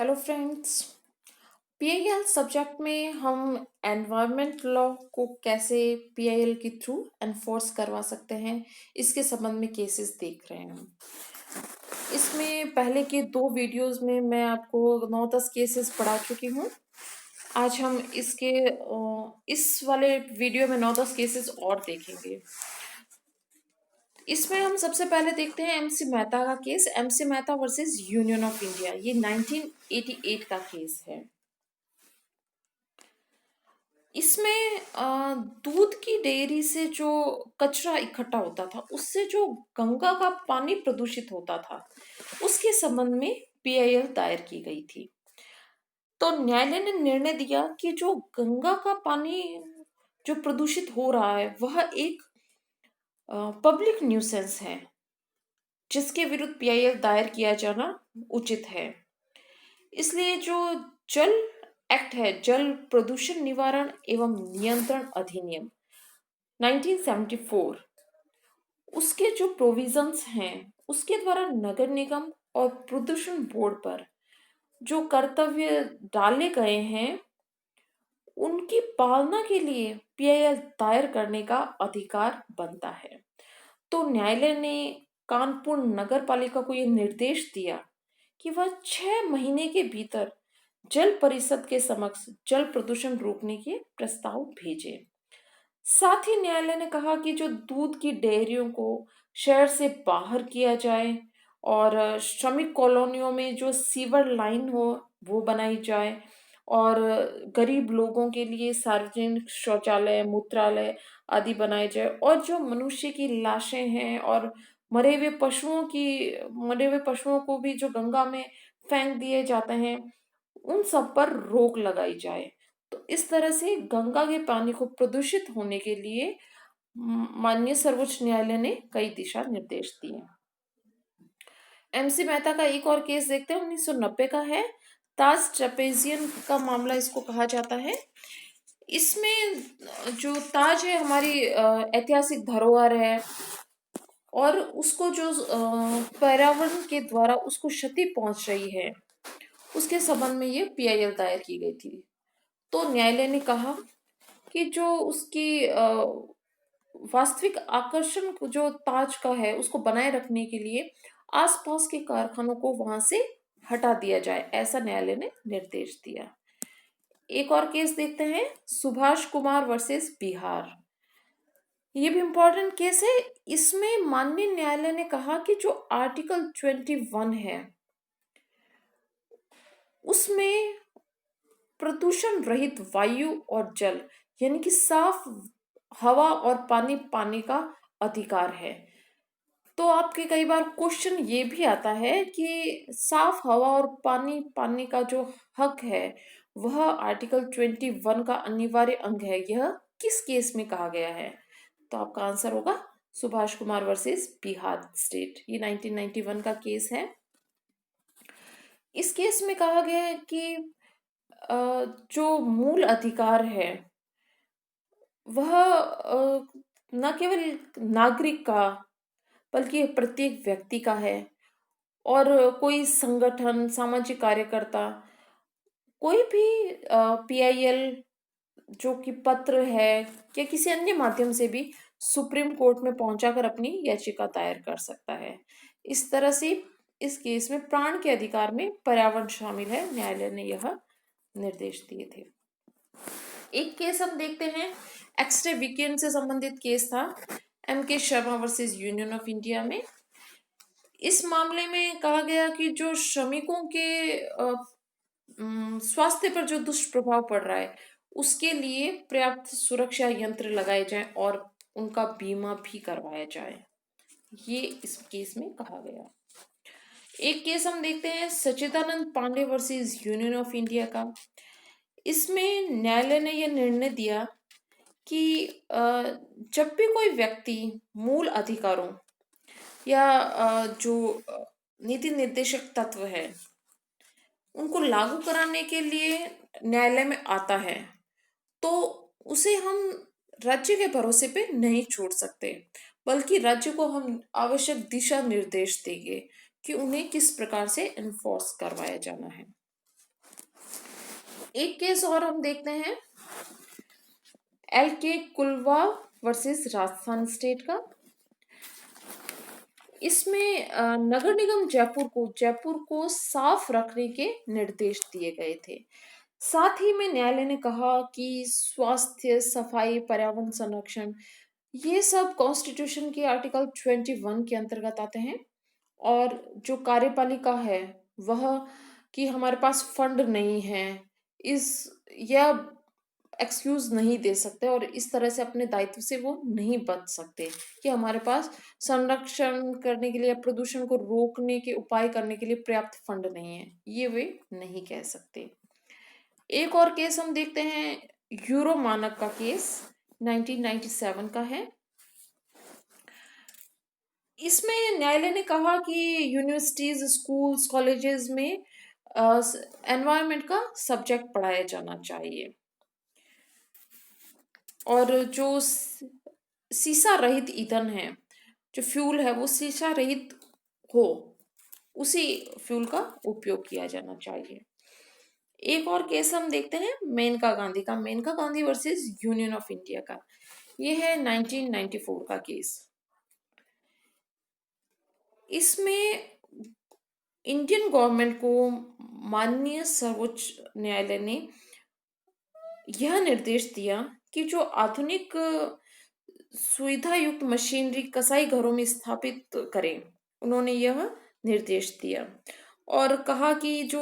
Hello friends. PIL subject में हम environment law को कैसे पीआईएल के थ्रू एनफोर्स करवा सकते हैं, इसके संबंध में केसेस देख रहे हैं हम। इसमें पहले के 2 वीडियोस में मैं आपको 9-10 केसेस पढ़ा चुकी हूँ। आज हम इस वाले वीडियो में 9-10 केसेस और देखेंगे। इसमें हम सबसे पहले देखते हैं एमसी मेहता का case, MC Mehta versus Union of India. ये 1988 का केस है। इसमें दूध की डेयरी से जो कचरा इकट्ठा होता था, उससे जो गंगा का पानी प्रदूषित होता था, उसके संबंध में पीआईएल दायर की गई थी। तो न्यायालय ने निर्णय दिया कि जो गंगा का पानी जो प्रदूषित हो रहा है, वह एक पब्लिक न्यूसेंस है, जिसके विरुद्ध पीआईएल दायर किया जाना उचित है। इसलिए जो जल एक्ट है, जल प्रदूषण निवारण एवं नियंत्रण अधिनियम 1974, उसके जो प्रोविजंस हैं, उसके द्वारा नगर निगम और प्रदूषण बोर्ड पर जो कर्तव्य डाले गए हैं, उनकी पालना के लिए पीआईएल दायर करने का अधिकार बनता है। तो न्यायालय ने कानपुर नगर पालिका को यह निर्देश दिया कि वह 6 महीने के भीतर जल परिषद के समक्ष जल प्रदूषण रोकने के प्रस्ताव भेजे। साथ ही न्यायालय ने कहा कि जो दूध की डेयरियों को शहर से बाहर किया जाए और श्रमिक कॉलोनियों में जो सीवर लाइन हो वो बनाई जाए, और गरीब लोगों के लिए सार्वजनिक शौचालय, मूत्रालय आदि बनाए जाए, और जो मनुष्य की लाशें हैं और मरे हुए पशुओं को भी जो गंगा में फेंक दिए जाते हैं, उन सब पर रोक लगाई जाए। तो इस तरह से गंगा के पानी को प्रदूषित होने के लिए माननीय सर्वोच्च न्यायालय ने कई दिशा निर्देश दिए। एमसी मेहता का एक और केस देखते हैं, 1990 का है। ताज ट्रेपेजियन का मामला इसको कहा जाता है। इसमें जो ताज है, हमारी ऐतिहासिक धरोहर है, और उसको जो पर्यावरण के द्वारा उसको क्षति पहुंच रही है, उसके संबंध में ये पीआईएल दायर की गई थी। तो न्यायालय ने कहा कि जो उसकी वास्तविक आकर्षण जो ताज का है, उसको बनाए रखने के लिए आसपास के कारखानों को वहां से हटा दिया जाए, ऐसा न्यायालय ने निर्देश दिया। एक और केस देखते हैं, सुभाष कुमार वर्सेस बिहार। ये भी इंपॉर्टेंट केस है। इसमें माननीय न्यायालय ने कहा कि जो आर्टिकल 21 है, उसमें प्रदूषण रहित वायु और जल, यानी कि साफ हवा और पानी पाने का अधिकार है। तो आपके कई बार क्वेश्चन ये भी आता है कि साफ हवा और पानी पाने का जो हक है, वह आर्टिकल 21 का अनिवार्य अंग है। यह किस केस में कहा गया है? तो आपका आंसर होगा सुभाष कुमार वर्सेस बिहार स्टेट। ये 1991 का केस है। इस केस में कहा गया है कि जो मूल अधिकार है, वह न केवल नागरिक का, बल्कि प्रत्येक व्यक्ति का है। और कोई संगठन, सामाजिक कार्यकर्ता, कोई भी पीआईएल जो कि पत्र है या किसी अन्य माध्यम से भी सुप्रीम कोर्ट में पहुंचाकर अपनी याचिका दायर कर सकता है। इस तरह से इस केस में प्राण के अधिकार में पर्यावरण शामिल है, न्यायालय ने यह निर्देश दिए थे। एक केस हम देखते हैं, एक्सरे वीकेंड से संबंधित केस था, एम के Sharma versus Union of India में। इस मामले में कहा गया कि जो श्रमिकों के स्वास्थ्य पर जो दुष्प्रभाव पड़ रहा है, उसके लिए पर्याप्त सुरक्षा यंत्र लगाए जाएं और उनका बीमा भी करवाया जाए। ये इस केस में कहा गया। एक केस हम देखते हैं, Sachchidanand Pandey versus Union of India का। इसमें न्यायालय ने यह निर्णय दिया कि जब भी कोई व्यक्ति मूल अधिकारों या जो नीति निर्देशक तत्व है, उनको लागू कराने के लिए न्यायालय में आता है, तो उसे हम राज्य के भरोसे पे नहीं छोड़ सकते, बल्कि राज्य को हम आवश्यक दिशा निर्देश देंगे कि उन्हें किस प्रकार से एनफोर्स करवाया जाना है। एक केस और हम देखते हैं, LK कुलवा वर्सेस राजस्थान स्टेट का। इसमें नगर निगम जयपुर को साफ रखने के निर्देश दिए गए थे। साथ ही में न्यायालय ने कहा कि स्वास्थ्य, सफाई, पर्यावरण संरक्षण, ये सब कॉन्स्टिट्यूशन के आर्टिकल 21 के अंतर्गत आते हैं। और जो कार्यपालिका है वह, कि हमारे पास फंड नहीं है, इस या एक्सक्यूज नहीं दे सकते और इस तरह से अपने दायित्व से वो नहीं बच सकते कि हमारे पास संरक्षण करने के लिए, प्रदूषण को रोकने के उपाय करने के लिए पर्याप्त फंड नहीं है, ये वे नहीं कह सकते। एक और केस हम देखते हैं, यूरो मानक का केस 1997 का है। इसमें न्यायालय ने कहा कि यूनिवर्सिटीज, स्कूल्स, कॉलेजेस में एनवायरनमेंट का सब्जेक्ट पढ़ाया जाना चाहिए और जो सीसा रहित ईंधन है, जो फ्यूल है वो सीसा रहित हो, उसी फ्यूल का उपयोग किया जाना चाहिए। एक और केस हम देखते हैं मेनका गांधी का, Maneka Gandhi versus Union of India का। ये है 1994 का केस। इसमें इंडियन गवर्नमेंट को माननीय सर्वोच्च न्यायालय ने यह निर्देश दिया कि जो आधुनिक सुविधा युक्त मशीनरी कसाई घरों में स्थापित करें। उन्होंने यह निर्देश दिया और कहा कि जो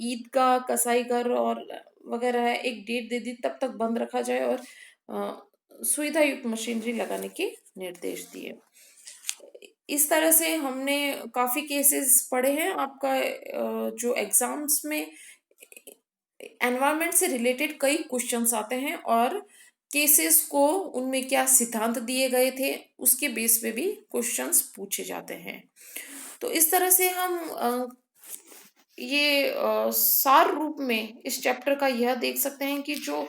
ईदगाह, कसाई घर और वगैरह है, एक डेट दे दी, तब तक बंद रखा जाए और सुविधा युक्त मशीनरी लगाने के निर्देश दिए। इस तरह से हमने काफी केसेस पढ़े हैं। आपका जो एग्जाम्स में एनवायरनमेंट से रिलेटेड कई क्वेश्चंस आते हैं और केसेस को, उनमें क्या सिद्धांत दिए गए थे, उसके बेस पे भी क्वेश्चंस पूछे जाते हैं। तो इस तरह से हम ये सार रूप में इस चैप्टर का यह देख सकते हैं कि जो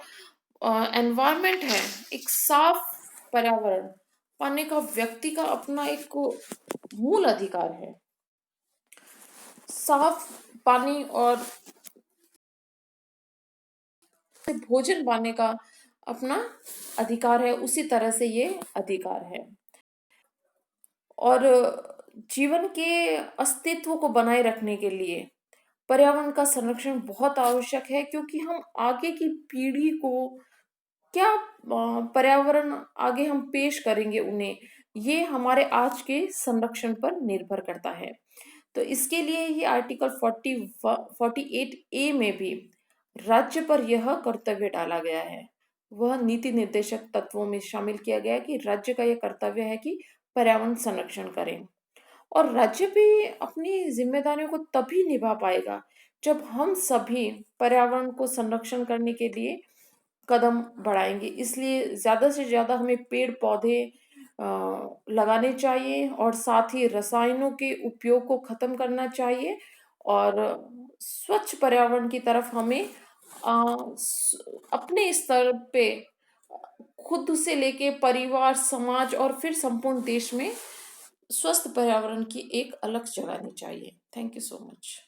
एनवायरनमेंट है, एक साफ पर्यावरण पाने का व्यक्ति का अपना एक मूल अधिकार है। साफ पानी और भोजन पाने का अपना अधिकार है, उसी तरह से ये अधिकार है। और जीवन के अस्तित्व को बनाए रखने के लिए पर्यावरण का संरक्षण बहुत आवश्यक है, क्योंकि हम आगे की पीढ़ी को क्या पर्यावरण आगे हम पेश करेंगे उन्हें, ये हमारे आज के संरक्षण पर निर्भर करता है। तो इसके लिए ही आर्टिकल 48A में भी राज्य पर यह कर्तव्य डाला गया है। वह नीति निर्देशक तत्वों में शामिल किया गया है कि राज्य का यह कर्तव्य है कि पर्यावरण संरक्षण करें। और राज्य भी अपनी जिम्मेदारियों को तभी निभा पाएगा जब हम सभी पर्यावरण को संरक्षण करने के लिए कदम बढ़ाएंगे। इसलिए ज्यादा से ज्यादा हमें पेड़ पौधे लगाने चाहिए और साथ ही रसायनों के उपयोग को खत्म करना चाहिए और स्वच्छ पर्यावरण की तरफ हमें अपने स्तर पे खुद से लेके परिवार, समाज और फिर संपूर्ण देश में स्वस्थ पर्यावरण की एक अलग जगानी चाहिए। Thank you so much.